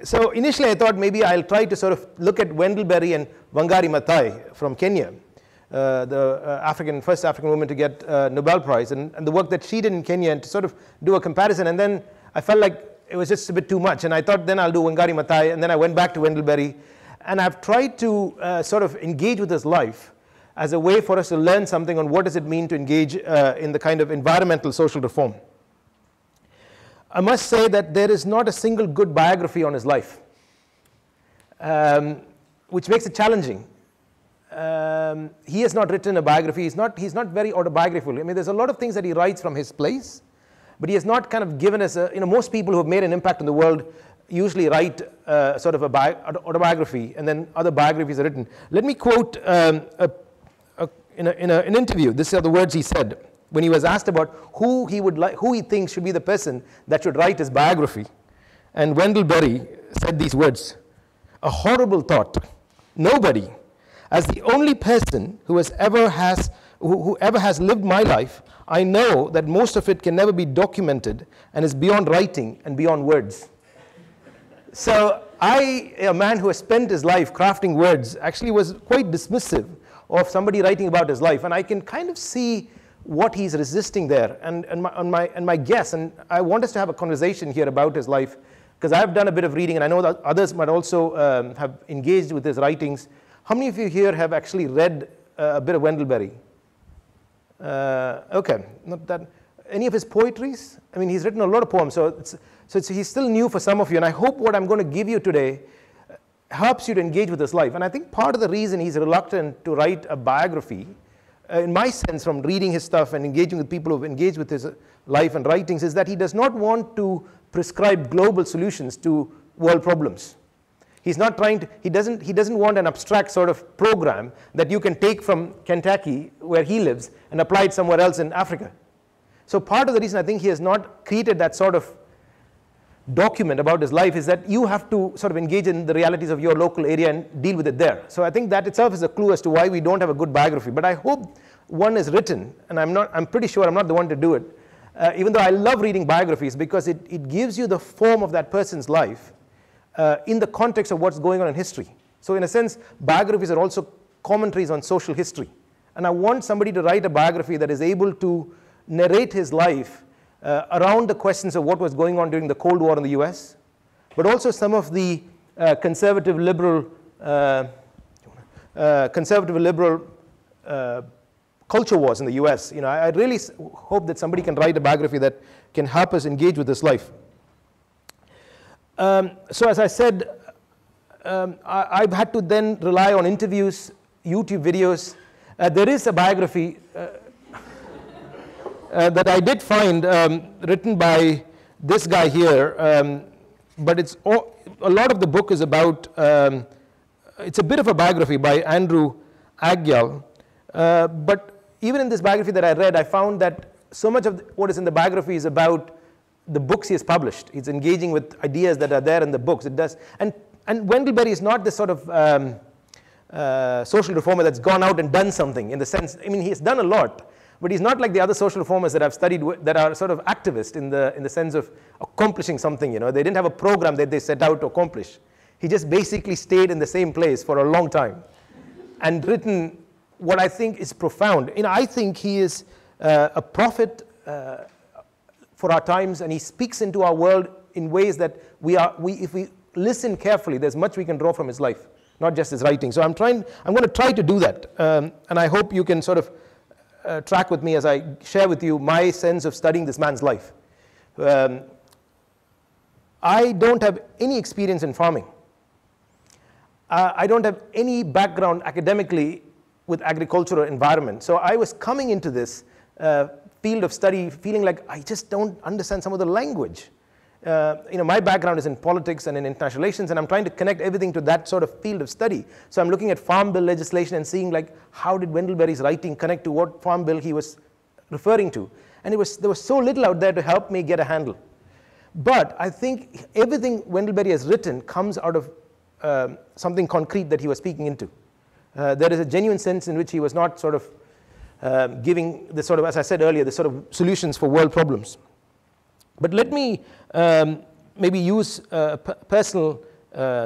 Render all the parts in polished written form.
So initially I thought maybe I'll try to sort of look at Wendell Berry and Wangari Maathai from Kenya, the first African woman to get a Nobel Prize, and the work that she did in Kenya, and to sort of do a comparison. And then I felt like it was just a bit too much, and I thought then I'll do Wangari Maathai, and then I went back to Wendell Berry, and I've tried to sort of engage with his life as a way for us to learn something on what does it mean to engage in the kind of environmental social reform. I must say that there is not a single good biography on his life, which makes it challenging. He has not written a biography. He's not very autobiographical. I mean, there's a lot of things that he writes from his place, but he has not kind of given us a, most people who have made an impact in the world usually write sort of an autobiography, and then other biographies are written. Let me quote in an interview. These are the words he said when he was asked about who he thinks should be the person that should write his biography. And Wendell Berry said these words: "A horrible thought. Nobody. As the only person who ever has lived my life, I know that most of it can never be documented and is beyond writing and beyond words." So a man who has spent his life crafting words, actually was quite dismissive of somebody writing about his life. And I can kind of see what he's resisting there, and my guess, and I want us to have a conversation here about his life, because I've done a bit of reading, and I know that others might also have engaged with his writings. How many of you here have actually read a bit of Wendell Berry? Okay, not that. Any of his poetries? I mean, he's written a lot of poems, so he's still new for some of you, and I hope what I'm going to give you today helps you to engage with his life. And I think part of the reason he's reluctant to write a biography, in my sense from reading his stuff and engaging with people who've engaged with his life and writings, is that he does not want to prescribe global solutions to world problems. He's not trying to, he doesn't want an abstract sort of program that you can take from Kentucky, where he lives, and apply it somewhere else in Africa. So part of the reason I think he has not created that sort of document about his life is that you have to sort of engage in the realities of your local area and deal with it there. So I think that itself is a clue as to why we don't have a good biography. But I hope one is written, and I'm pretty sure I'm not the one to do it, even though I love reading biographies, because it gives you the form of that person's life in the context of what's going on in history. So in a sense, biographies are also commentaries on social history. And I want somebody to write a biography that is able to narrate his life around the questions of what was going on during the Cold War in the US, but also some of the conservative liberal culture wars in the US. I really hope that somebody can write a biography that can help us engage with this life. So as I said, I've had to then rely on interviews, YouTube videos. There is a biography that I did find written by this guy here, but a lot of the book is about, it's a bit of a biography by Andrew Agyal, but even in this biography that I read, I found that so much of what is in the biography is about the books he has published. He's engaging with ideas that are there in the books. It does, and Wendell Berry is not this sort of social reformer that's gone out and done something in the sense, I mean, he's done a lot, but he's not like the other social reformers that I've studied that are sort of activist in the sense of accomplishing something. They didn't have a program that they set out to accomplish. He just basically stayed in the same place for a long time and written what I think is profound. I think he is a prophet for our times, and he speaks into our world in ways that if we listen carefully, there's much we can draw from his life, not just his writing. So I'm going to try to do that, and I hope you can sort of track with me as I share with you my sense of studying this man's life. I don't have any experience in farming. I don't have any background academically with agricultural environment. So I was coming into this field of study feeling like I just don't understand some of the language. My background is in politics and in international relations, and I'm trying to connect everything to that sort of field of study. So I'm looking at farm bill legislation and seeing like, how did Wendell Berry's writing connect to what farm bill he was referring to? And there was so little out there to help me get a handle. But I think everything Wendell Berry has written comes out of something concrete that he was speaking into. There is a genuine sense in which he was not sort of giving the sort of, as I said earlier, the sort of solutions for world problems. But let me maybe use a personal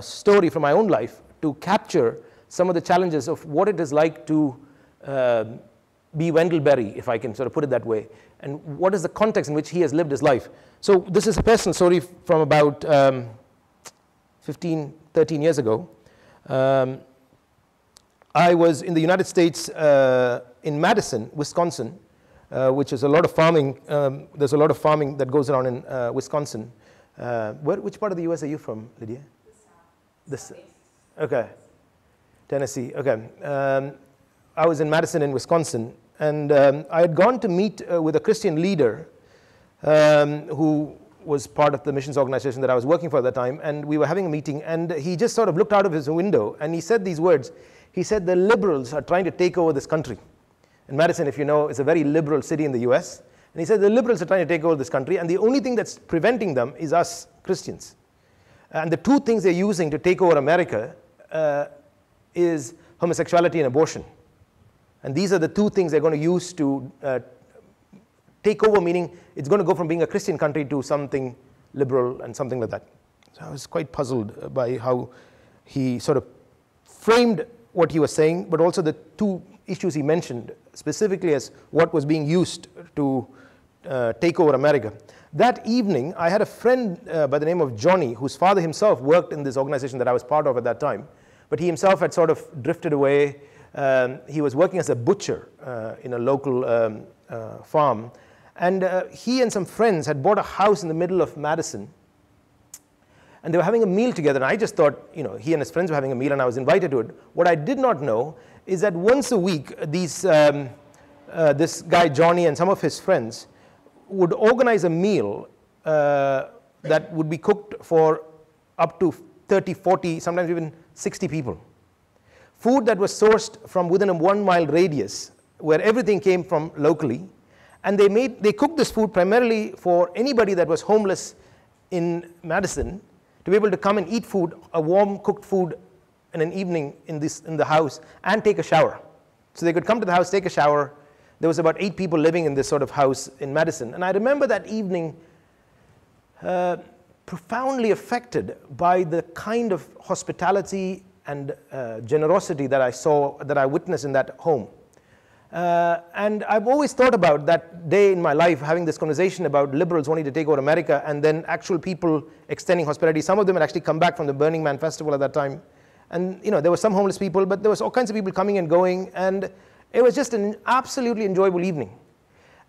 story from my own life to capture some of the challenges of what it is like to be Wendell Berry, if I can sort of put it that way, and what is the context in which he has lived his life. So this is a personal story from about 15, 13 years ago. I was in the United States in Madison, Wisconsin, which is a lot of farming. There's a lot of farming that goes around in Wisconsin. Which part of the U.S. are you from, Lydia? The South. Okay. Tennessee. Okay. I was in Madison in Wisconsin, and I had gone to meet with a Christian leader who was part of the missions organization that I was working for at that time, and we were having a meeting, and he just sort of looked out of his window, and he said these words. He said, the liberals are trying to take over this country. And Madison, if you know, is a very liberal city in the US. And he said, the liberals are trying to take over this country, and the only thing that's preventing them is us Christians. And the two things they're using to take over America is homosexuality and abortion. And these are the two things they're going to use to take over, meaning it's going to go from being a Christian country to something liberal and something like that. So I was quite puzzled by how he sort of framed what he was saying, but also the two issues he mentioned, specifically as what was being used to take over America. That evening, I had a friend by the name of Johnny, whose father himself worked in this organization that I was part of at that time, but he himself had sort of drifted away. He was working as a butcher in a local farm, and he and some friends had bought a house in the middle of Madison, and they were having a meal together, and I just thought, you know, he and his friends were having a meal, and I was invited to it. What I did not know is that once a week, this guy Johnny and some of his friends would organize a meal that would be cooked for up to 30, 40, sometimes even 60 people. Food that was sourced from within a 1-mile radius, where everything came from locally, and they cooked this food primarily for anybody that was homeless in Madison, to be able to come and eat food, a warm cooked food in an evening in the house, and take a shower. So they could come to the house, take a shower. There was about 8 people living in this sort of house in Madison. And I remember that evening profoundly affected by the kind of hospitality and generosity that I saw, that I witnessed in that home. And I've always thought about that day in my life, having this conversation about liberals wanting to take over America, and then actual people extending hospitality. Some of them had actually come back from the Burning Man festival at that time. And you know, there were some homeless people, but there was all kinds of people coming and going, and it was just an absolutely enjoyable evening.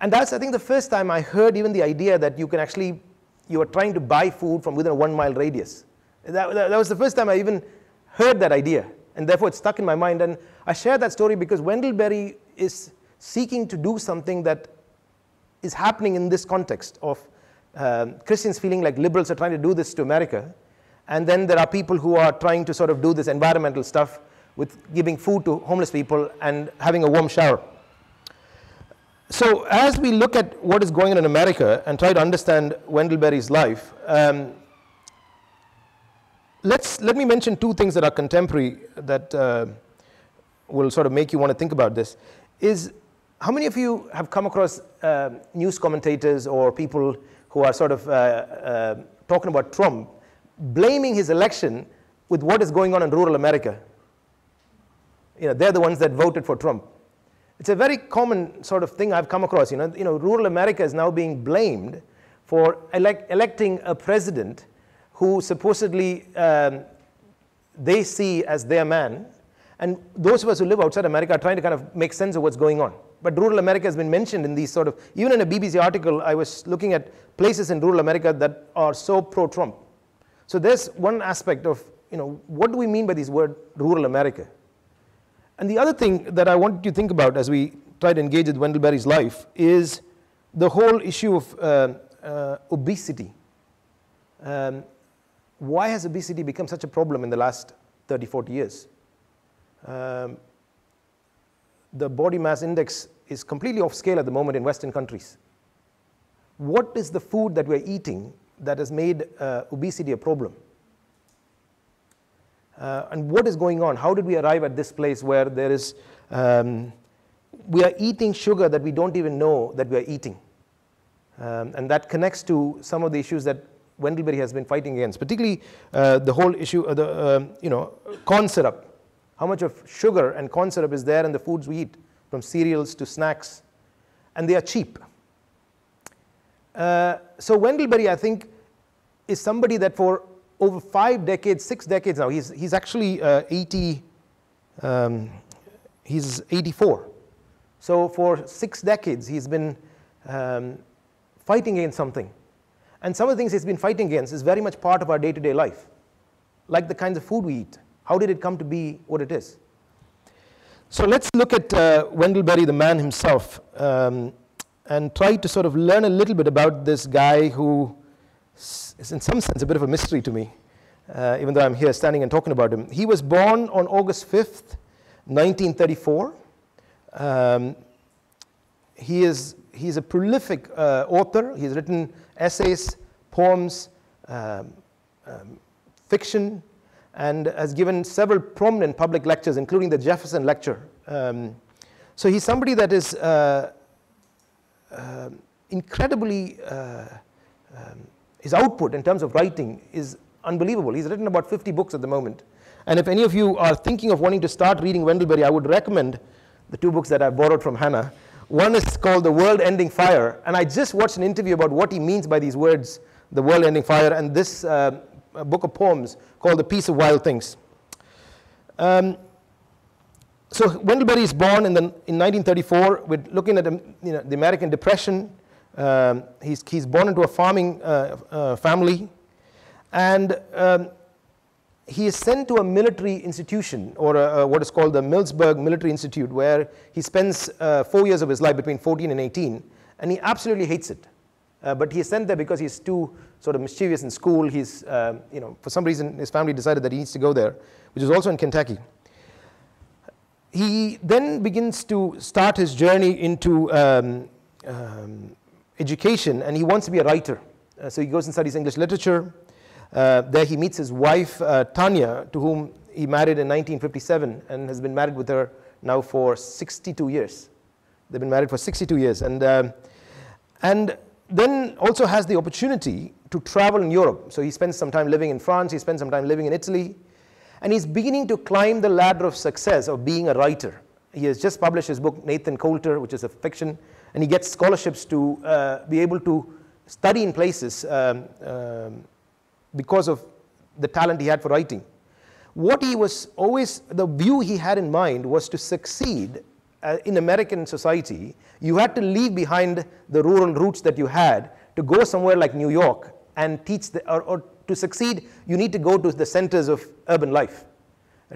And that's, I think, the first time I heard even the idea that you can actually, you are trying to buy food from within a 1-mile radius. That was the first time I even heard that idea, and therefore it stuck in my mind. And I share that story because Wendell Berry is seeking to do something that is happening in this context of Christians feeling like liberals are trying to do this to America, and then there are people who are trying to sort of do this environmental stuff with giving food to homeless people and having a warm shower. So as we look at what is going on in America and try to understand Wendell Berry's life, let me mention 2 things that are contemporary that will sort of make you want to think about this. Is how many of you have come across news commentators or people who are sort of talking about Trump, blaming his election with what is going on in rural America? You know, they're the ones that voted for Trump. It's a very common sort of thing I've come across. You know, rural America is now being blamed for electing a president who supposedly they see as their man. And those of us who live outside America are trying to kind of make sense of what's going on. But rural America has been mentioned in these sort of, even in a BBC article, I was looking at places in rural America that are so pro-Trump. So there's one aspect of, you know, what do we mean by this word rural America? And the other thing that I want you to think about as we try to engage with Wendell Berry's life is the whole issue of obesity. Why has obesity become such a problem in the last 30, 40 years? The body mass index is completely off scale at the moment in Western countries. What is the food that we're eating that has made obesity a problem? And what is going on? How did we arrive at this place where there is, we are eating sugar that we don't even know that we are eating? And that connects to some of the issues that Wendell Berry has been fighting against, particularly the whole issue of the corn syrup. How much of sugar and corn syrup is there in the foods we eat, from cereals to snacks, and they are cheap. So Wendell Berry, I think, is somebody that for over 5 decades, 6 decades now, he's actually 84. So for 6 decades, he's been fighting against something. And some of the things he's been fighting against is very much part of our day-to-day life, like the kinds of food we eat. How did it come to be what it is? So let's look at Wendell Berry, the man himself, and try to sort of learn a little bit about this guy who is in some sense a bit of a mystery to me, even though I'm here standing and talking about him. He was born on August 5th, 1934. He's a prolific author. He's written essays, poems, fiction, and has given several prominent public lectures, including the Jefferson Lecture. So he's somebody that is incredibly, his output in terms of writing is unbelievable. He's written about 50 books at the moment. And if any of you are thinking of wanting to start reading Wendell Berry, I would recommend the 2 books that I borrowed from Hannah. One is called The World-Ending Fire, and I just watched an interview about what he means by these words, the world-ending fire, and this book of poems called The Peace of Wild Things. So Wendell Berry is born in 1934. We're looking at the American Depression. He's born into a farming family, and he is sent to a military institution, or what is called the Millsburg Military Institute, where he spends 4 years of his life between 14 and 18, and he absolutely hates it. But he is sent there because he's too sort of mischievous in school. He's, for some reason, his family decided that he needs to go there, which is also in Kentucky. He then begins to start his journey into education, and he wants to be a writer. So he goes and studies English literature. There he meets his wife, Tanya, to whom he married in 1957 and has been married with her now for 62 years. They've been married for 62 years. And then also has the opportunity to travel in Europe. So he spends some time living in France, he spends some time living in Italy, and he's beginning to climb the ladder of success of being a writer. He has just published his book, Nathan Coulter, which is a fiction, and he gets scholarships to be able to study in places because of the talent he had for writing. What he was always, the view he had in mind was to succeed in American society. You had to leave behind the rural roots that you had to go somewhere like New York and teach, or to succeed, you need to go to the centers of urban life,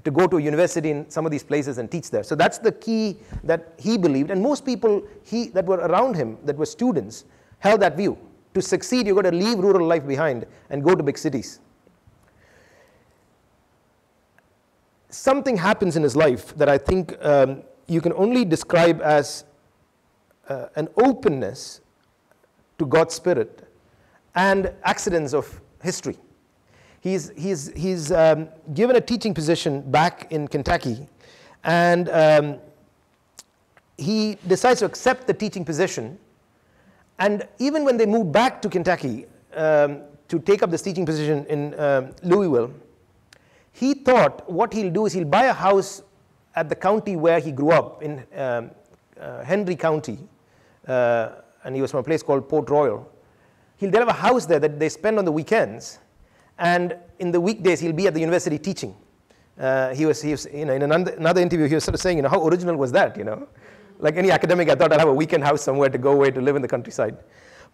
to go to a university in some of these places and teach there. So that's the key that he believed, and most people that were around him, that were students, held that view. To succeed, you've got to leave rural life behind and go to big cities. Something happens in his life that I think you can only describe as an openness to God's Spirit and accidents of history. He's given a teaching position back in Kentucky, and he decides to accept the teaching position. And even when they moved back to Kentucky to take up this teaching position in Louisville, he thought what he'll do is he'll buy a house at the county where he grew up, in Henry County, and he was from a place called Port Royal. They'll have a house there that they spend on the weekends, and in the weekdays he'll be at the university teaching. He was in another interview, he was sort of saying, how original was that, Like any academic, I thought I'd have a weekend house somewhere to go away to live in the countryside.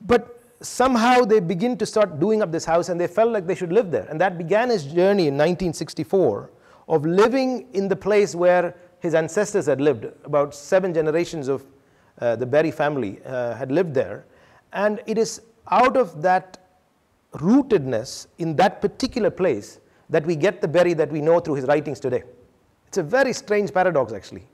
But somehow they begin to start doing up this house, and they felt like they should live there. And that began his journey in 1964 of living in the place where his ancestors had lived. About 7 generations of the Berry family had lived there. And it is out of that rootedness in that particular place that we get the Berry that we know through his writings today. It's a very strange paradox, actually.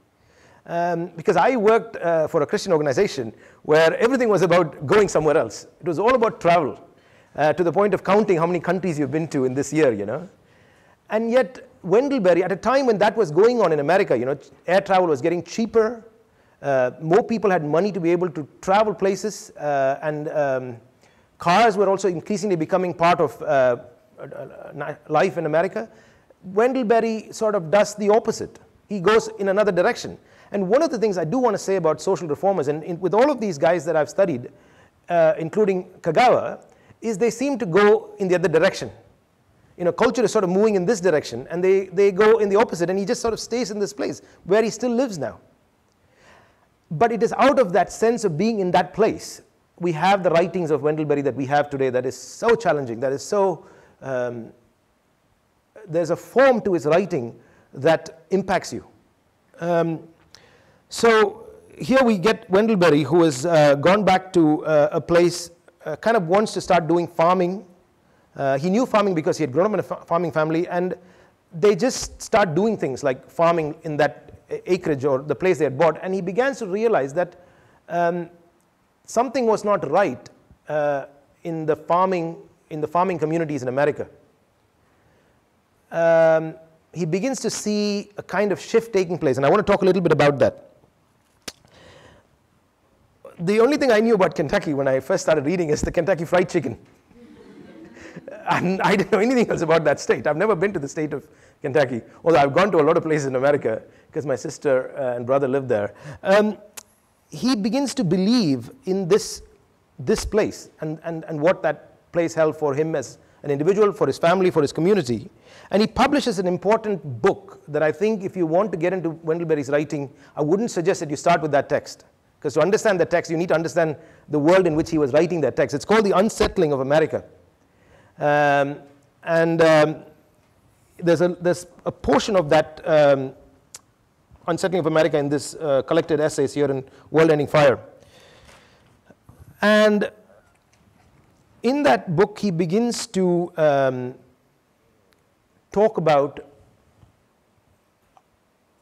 Because I worked for a Christian organization where everything was about going somewhere else. It was all about travel, to the point of counting how many countries you've been to in this year, And yet, Wendell Berry, at a time when that was going on in America, air travel was getting cheaper, more people had money to be able to travel places and Cars were also increasingly becoming part of life in America. Wendell Berry sort of does the opposite. He goes in another direction. And one of the things I do want to say about social reformers, and with all of these guys that I've studied, including Kagawa, is they seem to go in the other direction. Culture is sort of moving in this direction, and they go in the opposite, and he just sort of stays in this place where he still lives now. But it is out of that sense of being in that place, we have the writings of Wendell Berry that we have today that is so challenging, that is so, there's a form to his writing that impacts you. So here we get Wendell Berry, who has gone back to a place, kind of wants to start doing farming. He knew farming because he had grown up in a farming family, and they just start doing things like farming in that acreage or the place they had bought, and he begins to realize that something was not right in the farming communities in America. He begins to see a kind of shift taking place, and I want to talk a little bit about that. The only thing I knew about Kentucky when I first started reading is the Kentucky Fried Chicken. And I didn't know anything else about that state. I've never been to the state of Kentucky, although I've gone to a lot of places in America because my sister and brother lived there. He begins to believe in this place and what that place held for him as an individual, for his family, for his community. And he publishes an important book that I think if you want to get into Wendell Berry's writing, I wouldn't suggest that you start with that text. Because to understand the text, you need to understand the world in which he was writing that text. It's called The Unsettling of America. There's a portion of that Unsettling of America in this collected essays here in World Ending Fire. And in that book, he begins to talk about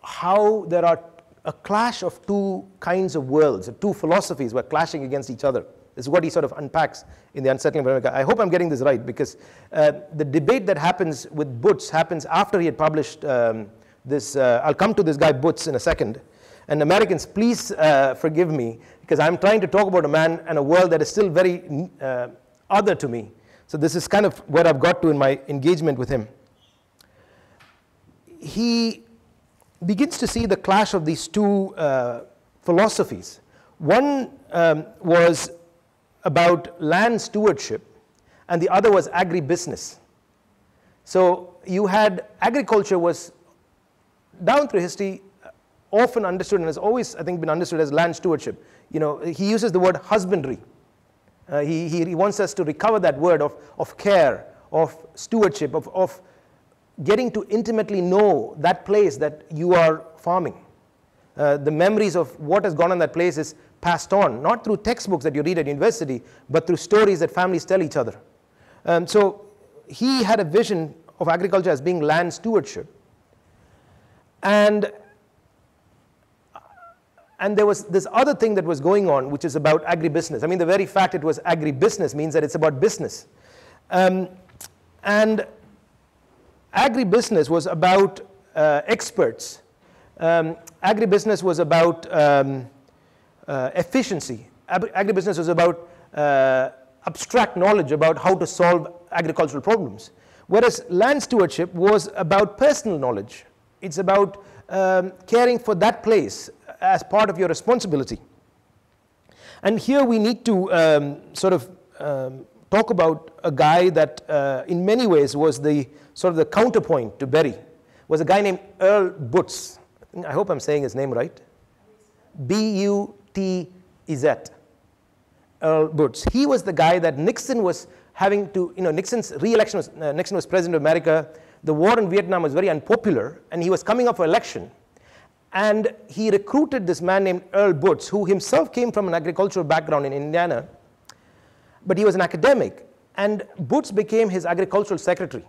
how there are a clash of two kinds of worlds, two philosophies were clashing against each other. This is what he sort of unpacks in The Unsettling of America. I hope I'm getting this right, because the debate that happens with Butz happens after he had published this. I'll come to this guy Butz in a second. And Americans, please forgive me, because I'm trying to talk about a man and a world that is still very other to me. So this is kind of where I've got to in my engagement with him. He begins to see the clash of these two philosophies. One was about land stewardship, and the other was agribusiness. So you had agriculture was, down through history, often understood and has always, I think, been understood as land stewardship. He uses the word husbandry. He wants us to recover that word of care, of stewardship, of getting to intimately know that place that you are farming. The memories of what has gone on that place is passed on, not through textbooks that you read at university, but through stories that families tell each other. So he had a vision of agriculture as being land stewardship. And there was this other thing that was going on, which is about agribusiness. I mean, the very fact it was agribusiness means that it's about business. And agribusiness was about experts. Agribusiness was about efficiency. Agribusiness was about abstract knowledge about how to solve agricultural problems. Whereas land stewardship was about personal knowledge. It's about caring for that place as part of your responsibility. And here we need to sort of talk about a guy that in many ways was the sort of the counterpoint to Berry, was a guy named Earl Butz. I hope I'm saying his name right. B-U-T-Z. Earl Butz. He was the guy that Nixon was having to, Nixon's re-election was, Nixon was president of America. The war in Vietnam was very unpopular, and he was coming up for election. And he recruited this man named Earl Butz, who himself came from an agricultural background in Indiana, but he was an academic. And Butz became his agricultural secretary.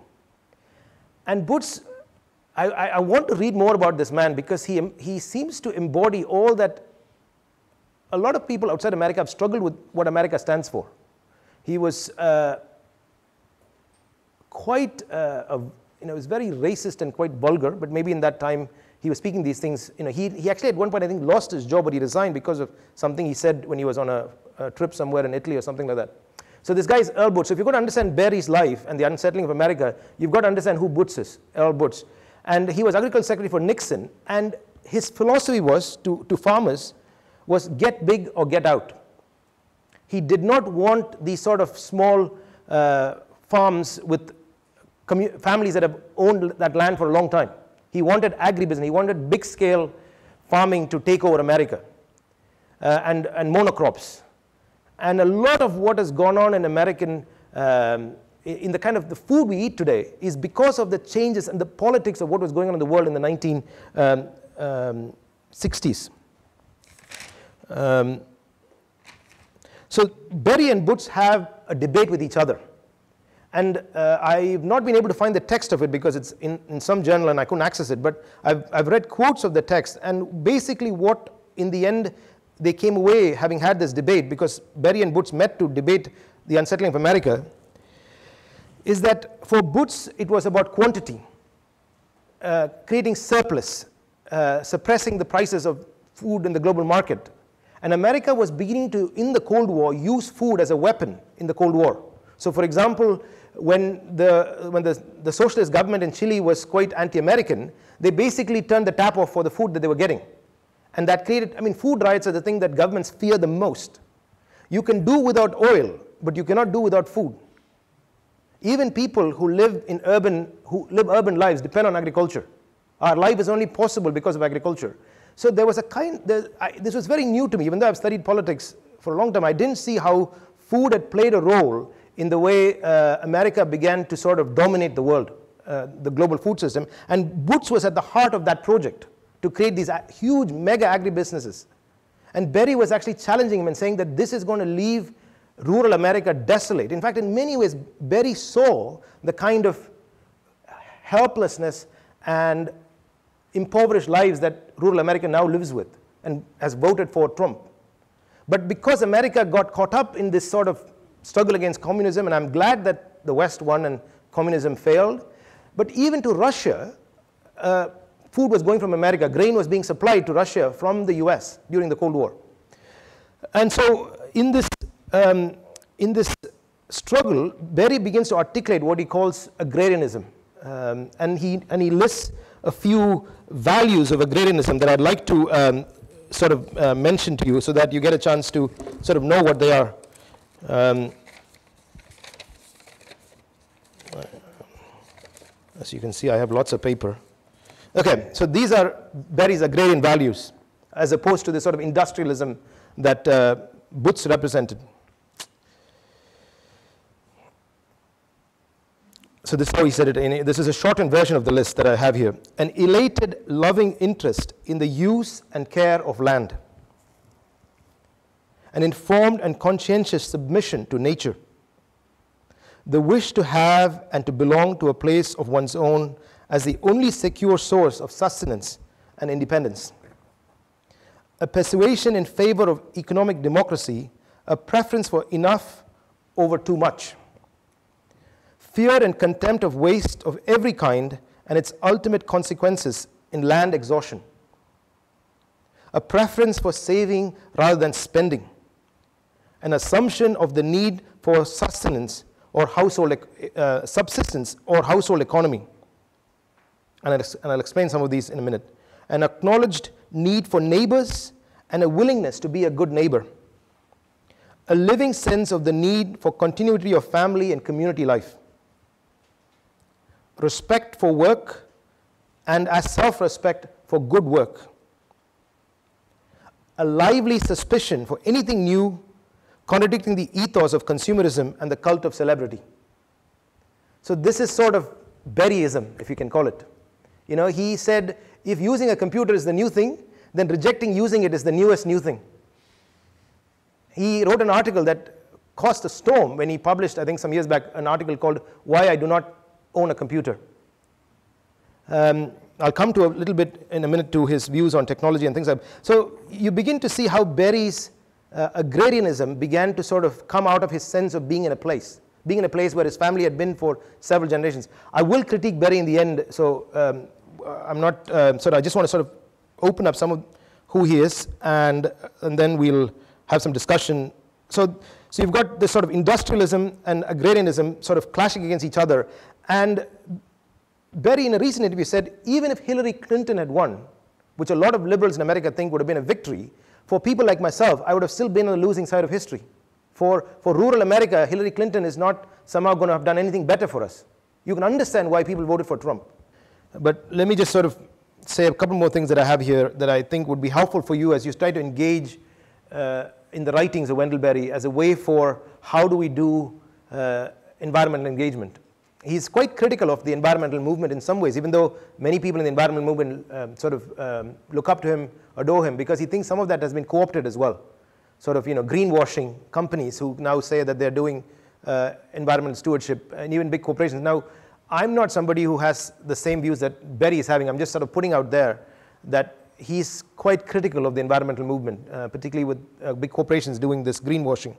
And Butz, I want to read more about this man because he seems to embody all that a lot of people outside America have struggled with what America stands for. He was quite, he was very racist and quite vulgar, but maybe in that time he was speaking these things. He actually at one point I think lost his job, but he resigned because of something he said when he was on a trip somewhere in Italy or something like that. So this guy is Earl Boots. So if you've got to understand Berry's life and the unsettling of America, you've got to understand who Boots is, Earl Boots. And he was Agriculture Secretary for Nixon, and his philosophy was to farmers was get big or get out. He did not want these sort of small farms with families that have owned that land for a long time. He wanted agribusiness. He wanted big-scale farming to take over America and monocrops. And a lot of what has gone on in American, in the kind of the food we eat today is because of the changes and the politics of what was going on in the world in the 1960s. So Berry and Boots have a debate with each other. And I've not been able to find the text of it because it's in some journal and I couldn't access it, but I've read quotes of the text, and basically what in the end they came away having had this debate, because Berry and Boots met to debate the unsettling of America, is that for Boots it was about quantity, creating surplus, suppressing the prices of food in the global market. And America was beginning to, in the Cold War, use food as a weapon in the Cold War. So for example, when the socialist government in Chile was quite anti-American, they basically turned the tap off for the food that they were getting. And that created, I mean, food riots are the thing that governments fear the most. You can do without oil, but you cannot do without food. Even people who live urban lives depend on agriculture. Our life is only possible because of agriculture. So there was this was very new to me. Even though I've studied politics for a long time, I didn't see how food had played a role in the way America began to sort of dominate the world, the global food system. And Boots was at the heart of that project to create these huge mega agribusinesses. And Berry was actually challenging him and saying that this is going to leave rural America desolate. In fact, in many ways, Berry saw the kind of helplessness and impoverished lives that rural America now lives with and has voted for Trump. But because America got caught up in this sort of struggle against communism, and I'm glad that the West won and communism failed, but even to Russia, food was going from America. Grain was being supplied to Russia from the US during the Cold War. And so in this struggle, Berry begins to articulate what he calls agrarianism. And he lists a few values of agrarianism that I'd like to sort of mention to you so that you get a chance to sort of know what they are. As you can see, I have lots of paper. Okay, so these are Berry's agrarian values as opposed to the sort of industrialism that Boots represented. So this is how he said it. This is a shortened version of the list that I have here. An elated, loving interest in the use and care of land. An informed and conscientious submission to nature. The wish to have and to belong to a place of one's own as the only secure source of sustenance and independence. A persuasion in favor of economic democracy, a preference for enough over too much. Fear and contempt of waste of every kind and its ultimate consequences in land exhaustion. A preference for saving rather than spending. An assumption of the need for sustenance or household subsistence or household economy. And I'll explain some of these in a minute. An acknowledged need for neighbors and a willingness to be a good neighbor. A living sense of the need for continuity of family and community life. Respect for work and as self-respect for good work. A lively suspicion for anything new, contradicting the ethos of consumerism and the cult of celebrity. So this is sort of Berryism, if you can call it. You know, he said, if using a computer is the new thing, then rejecting using it is the newest new thing. He wrote an article that caused a storm when he published, I think some years back, an article called Why I Do Not Own a Computer. I'll come to a little bit in a minute to his views on technology and things like that. So you begin to see how Berry's agrarianism began to sort of come out of his sense of being in a place where his family had been for several generations. I will critique Berry in the end, so I'm not, I just want to sort of open up some of who he is, and then we'll have some discussion. So So you've got this sort of industrialism and agrarianism sort of clashing against each other. And Berry, in a recent interview, said even if Hillary Clinton had won, which a lot of liberals in America think would have been a victory, for people like myself, I would have still been on the losing side of history. For rural America, Hillary Clinton is not somehow going to have done anything better for us. You can understand why people voted for Trump. But let me just sort of say a couple more things that I have here that I think would be helpful for you as you try to engage in the writings of Wendell Berry as a way for how do we do environmental engagement. He's quite critical of the environmental movement in some ways, even though many people in the environmental movement sort of look up to him, adore him, because he thinks some of that has been co-opted as well. Sort of, greenwashing companies who now say that they're doing environmental stewardship, and even big corporations. Now, I'm not somebody who has the same views that Berry is having. I'm just sort of putting out there that he's quite critical of the environmental movement, particularly with big corporations doing this greenwashing.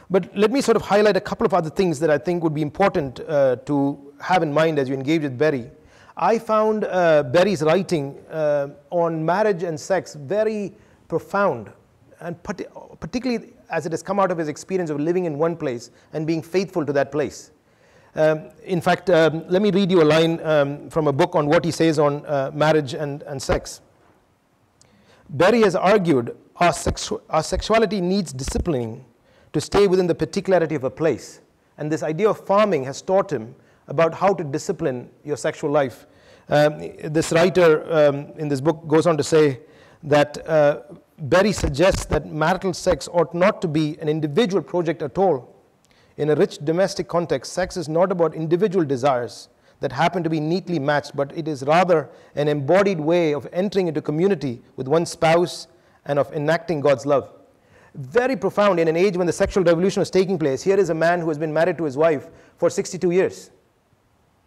But let me sort of highlight a couple of other things that I think would be important to have in mind as you engage with Berry. I found Berry's writing on marriage and sex very profound, and particularly as it has come out of his experience of living in one place and being faithful to that place. In fact, let me read you a line from a book on what he says on marriage and sex. Berry has argued our sexuality needs disciplining to stay within the particularity of a place. And this idea of farming has taught him about how to discipline your sexual life. This writer in this book goes on to say that Berry suggests that marital sex ought not to be an individual project at all. In a rich domestic context, sex is not about individual desires that happen to be neatly matched, but it is rather an embodied way of entering into community with one's spouse and of enacting God's love. Very profound in an age when the sexual revolution was taking place. Here is a man who has been married to his wife for 62 years.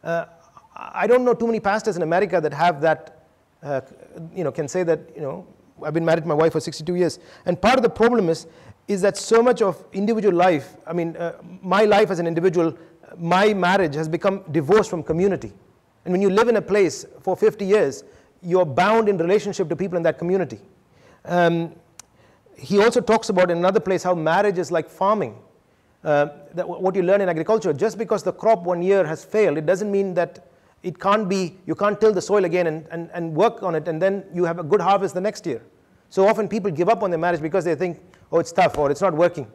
I don't know too many pastors in America that have that, can say that, I've been married to my wife for 62 years. And part of the problem is that so much of individual life, my life as an individual, my marriage has become divorced from community. And when you live in a place for 50 years, you're bound in relationship to people in that community. He also talks about in another place how marriage is like farming. That what you learn in agriculture, just because the crop one year has failed, it doesn't mean that it can't be, you can't till the soil again and work on it and then you have a good harvest the next year. So often people give up on their marriage because they think, oh, it's tough or it's not working.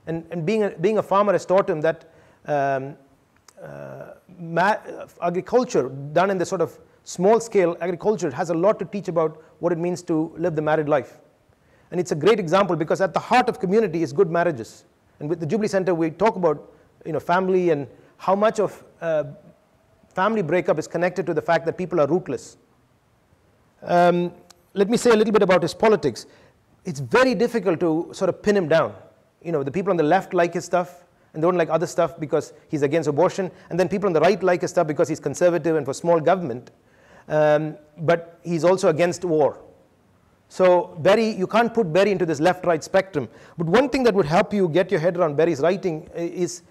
And being a farmer has taught him that agriculture done in the sort of small scale agriculture has a lot to teach about what it means to live the married life. And it's a great example because at the heart of community is good marriages. And with the Jubilee Center, we talk about family and how much of family breakup is connected to the fact that people are rootless. Let me say a little bit about his politics. It's very difficult to sort of pin him down. The people on the left like his stuff and they don't like other stuff because he's against abortion. And then people on the right like his stuff because he's conservative and for small government. But he's also against war. So Berry, you can't put Berry into this left-right spectrum. But one thing that would help you get your head around Berry's writing is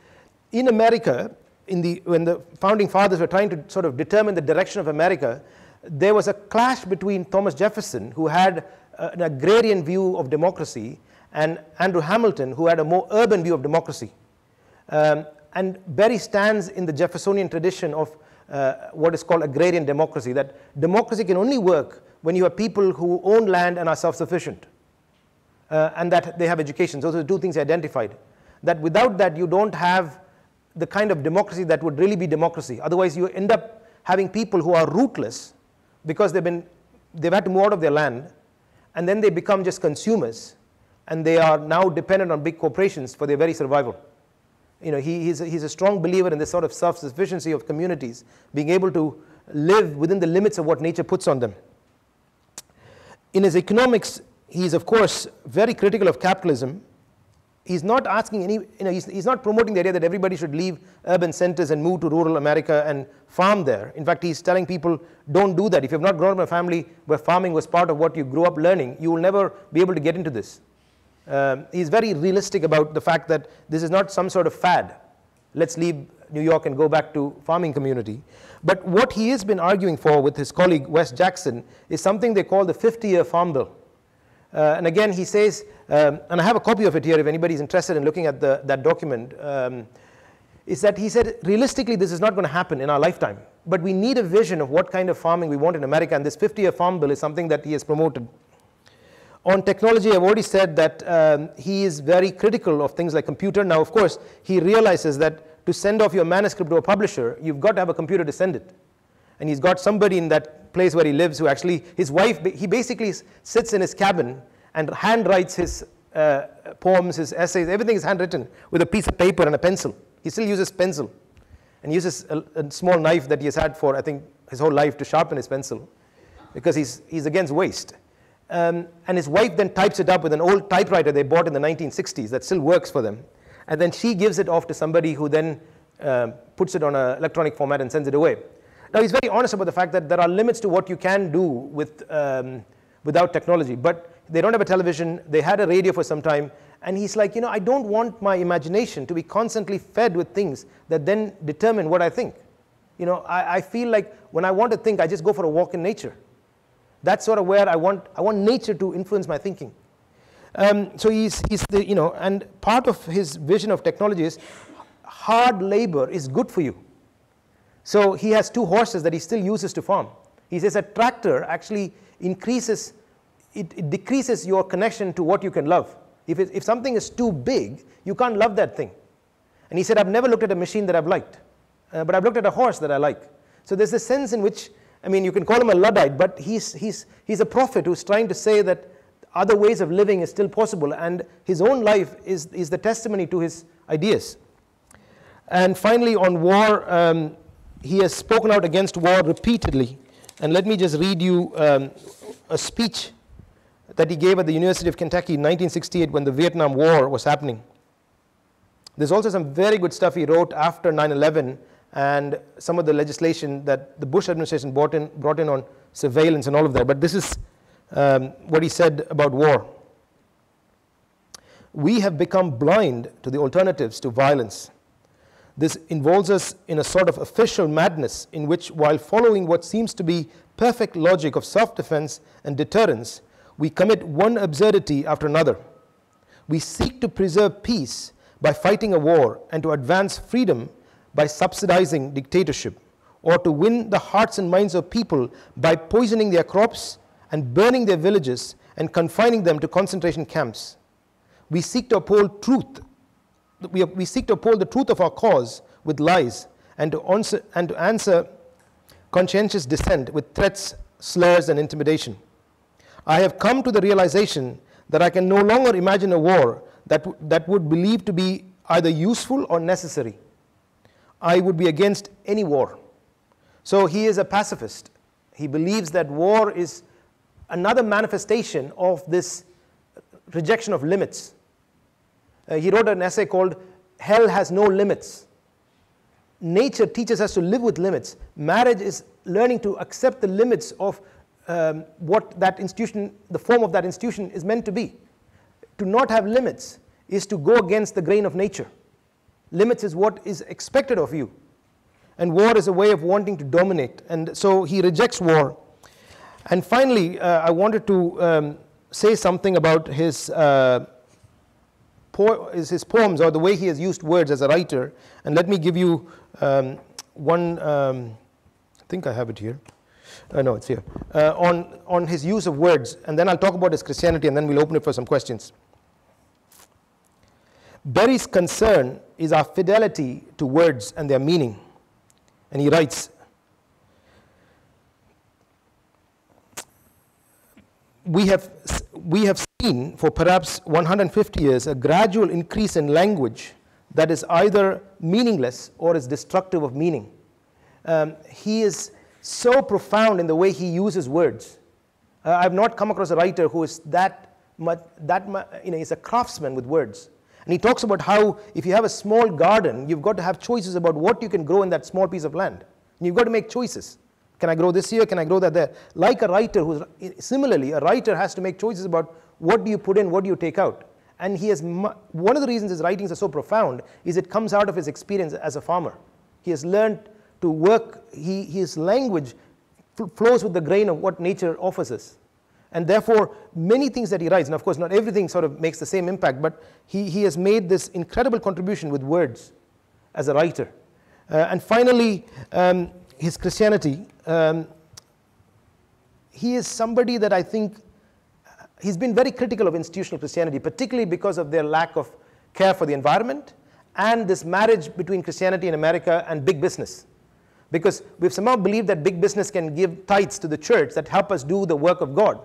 in America, when the founding fathers were trying to sort of determine the direction of America, there was a clash between Thomas Jefferson, who had an agrarian view of democracy, and Andrew Hamilton, who had a more urban view of democracy. And Berry stands in the Jeffersonian tradition of what is called agrarian democracy, that democracy can only work when you have people who own land and are self-sufficient, and that they have education. Those are the two things he identified. That without that, you don't have the kind of democracy that would really be democracy. Otherwise, you end up having people who are rootless because they've had to move out of their land, and then they become just consumers, and they are now dependent on big corporations for their very survival. He's a strong believer in this sort of self-sufficiency of communities, being able to live within the limits of what nature puts on them. In his economics, he's of course very critical of capitalism. He's not asking he's not promoting the idea that everybody should leave urban centers and move to rural America and farm there. In fact, he's telling people, don't do that. If you've not grown up in a family where farming was part of what you grew up learning, you will never be able to get into this. He's very realistic about the fact that this is not some sort of fad. Let's leave New York and go back to farming community. But what he has been arguing for with his colleague Wes Jackson is something they call the 50-year Farm Bill. And again, he says, and I have a copy of it here if anybody's interested in looking at that document, is that he said, realistically, this is not going to happen in our lifetime. But we need a vision of what kind of farming we want in America, and this 50-year farm bill is something that he has promoted. On technology, I've already said that he is very critical of things like computer. Now, of course, he realizes that to send off your manuscript to a publisher, you've got to have a computer to send it. And he's got somebody in that place where he lives who actually, his wife, he basically sits in his cabin and handwrites his poems, his essays, everything is handwritten with a piece of paper and a pencil. He still uses pencil and uses a small knife that he has had for, I think, his whole life to sharpen his pencil because he's against waste. And his wife then types it up with an old typewriter they bought in the 1960s that still works for them. And then she gives it off to somebody who then puts it on an electronic format and sends it away. Now, he's very honest about the fact that there are limits to what you can do with, without technology. But they don't have a television. They had a radio for some time. And he's like, I don't want my imagination to be constantly fed with things that then determine what I think. I feel like when I want to think, I just go for a walk in nature. That's sort of where I want nature to influence my thinking. So he's the, and part of his vision of technology is hard labor is good for you. So he has 2 horses that he still uses to farm. He says a tractor actually increases, it decreases your connection to what you can love. If something is too big, you can't love that thing. And he said, I've never looked at a machine that I've liked, but I've looked at a horse that I like. So there's this sense in which, you can call him a Luddite, but he's a prophet who's trying to say that other ways of living is still possible, and his own life is the testimony to his ideas. And finally, on war, he has spoken out against war repeatedly. And let me just read you a speech that he gave at the University of Kentucky in 1968 when the Vietnam War was happening. There's also some very good stuff he wrote after 9/11 and some of the legislation that the Bush administration brought in on surveillance and all of that. But this is what he said about war. We have become blind to the alternatives to violence. This involves us in a sort of official madness in which, while following what seems to be perfect logic of self-defense and deterrence, we commit one absurdity after another. We seek to preserve peace by fighting a war and to advance freedom by subsidizing dictatorship, or to win the hearts and minds of people by poisoning their crops and burning their villages and confining them to concentration camps. We seek to uphold truth. We seek to uphold the truth of our cause with lies and to answer conscientious dissent with threats, slurs, and intimidation. I have come to the realization that I can no longer imagine a war that would believe to be either useful or necessary. I would be against any war. So he is a pacifist. He believes that war is another manifestation of this rejection of limits. He wrote an essay called Hell Has No Limits. Nature teaches us to live with limits. Marriage is learning to accept the limits of what that institution, the form of that institution is meant to be. To not have limits is to go against the grain of nature. Limits is what is expected of you. And war is a way of wanting to dominate. And so he rejects war. And finally, I wanted to say something about his poems, or the way he has used words as a writer. And let me give you one, I think I have it here. No, it's here. On his use of words, and then I'll talk about his Christianity, and then we'll open it for some questions. Berry's concern is our fidelity to words and their meaning. And he writes, we have seen for perhaps 150 years a gradual increase in language that is either meaningless or is destructive of meaning. He is so profound in the way he uses words. I've not come across a writer who is he's a craftsman with words. And he talks about how if you have a small garden, you've got to have choices about what you can grow in that small piece of land. And you've got to make choices. Can I grow this here? Can I grow that there? Like a writer, similarly, a writer has to make choices about what do you put in, what do you take out. And he has, one of the reasons his writings are so profound is it comes out of his experience as a farmer. He has learned to work, his language flows with the grain of what nature offers us. And therefore, many things that he writes, and of course not everything sort of makes the same impact, but he has made this incredible contribution with words as a writer. And finally, his Christianity. He is somebody that I think, he's been very critical of institutional Christianity, particularly because of their lack of care for the environment and this marriage between Christianity in America and big business. Because we've somehow believed that big business can give tithes to the church that help us do the work of God.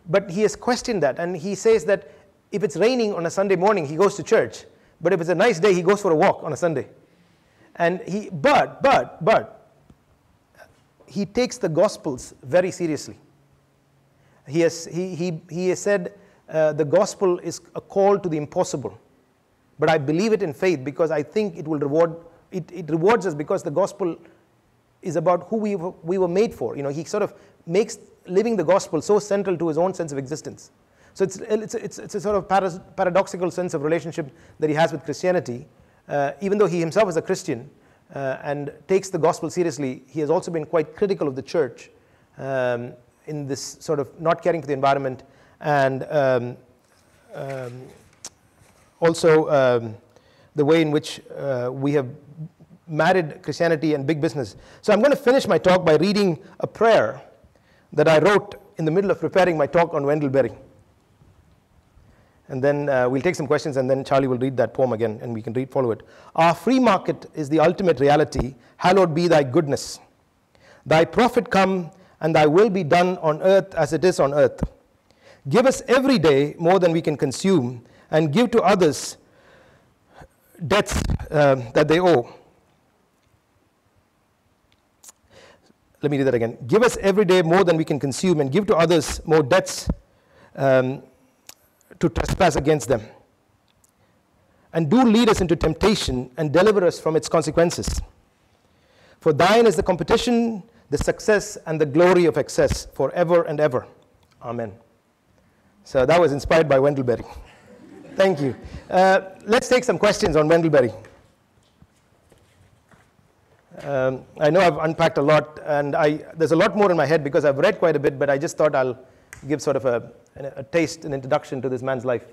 But he has questioned that, and he says that if it's raining on a Sunday morning, he goes to church. But if it's a nice day, he goes for a walk on a Sunday. And but he takes the Gospels very seriously. He has said the Gospel is a call to the impossible. But I believe it in faith because I think it will reward, it rewards us because the Gospel is about who we were made for. You know, he sort of makes living the Gospel so central to his own sense of existence. So it's a sort of paradoxical sense of relationship that he has with Christianity. Even though he himself is a Christian and takes the Gospel seriously, he has also been quite critical of the church in this sort of not caring for the environment and also the way in which we have married Christianity and big business. So I'm going to finish my talk by reading a prayer that I wrote in the middle of preparing my talk on Wendell Berry. And then we'll take some questions, and then Charlie will read that poem again, and we can follow it. Our free market is the ultimate reality. Hallowed be thy goodness. Thy profit come, and thy will be done on earth as it is on earth. Give us every day more than we can consume, and give to others debts that they owe. Let me read that again. Give us every day more than we can consume, and give to others more debts to trespass against them. And do lead us into temptation and deliver us from its consequences. For thine is the competition, the success, and the glory of excess forever and ever. Amen. So that was inspired by Wendell Berry. Thank you. Let's take some questions on Wendell Berry. I know I've unpacked a lot, and there's a lot more in my head because I've read quite a bit, but I just thought I'll give sort of a taste, an introduction to this man's life.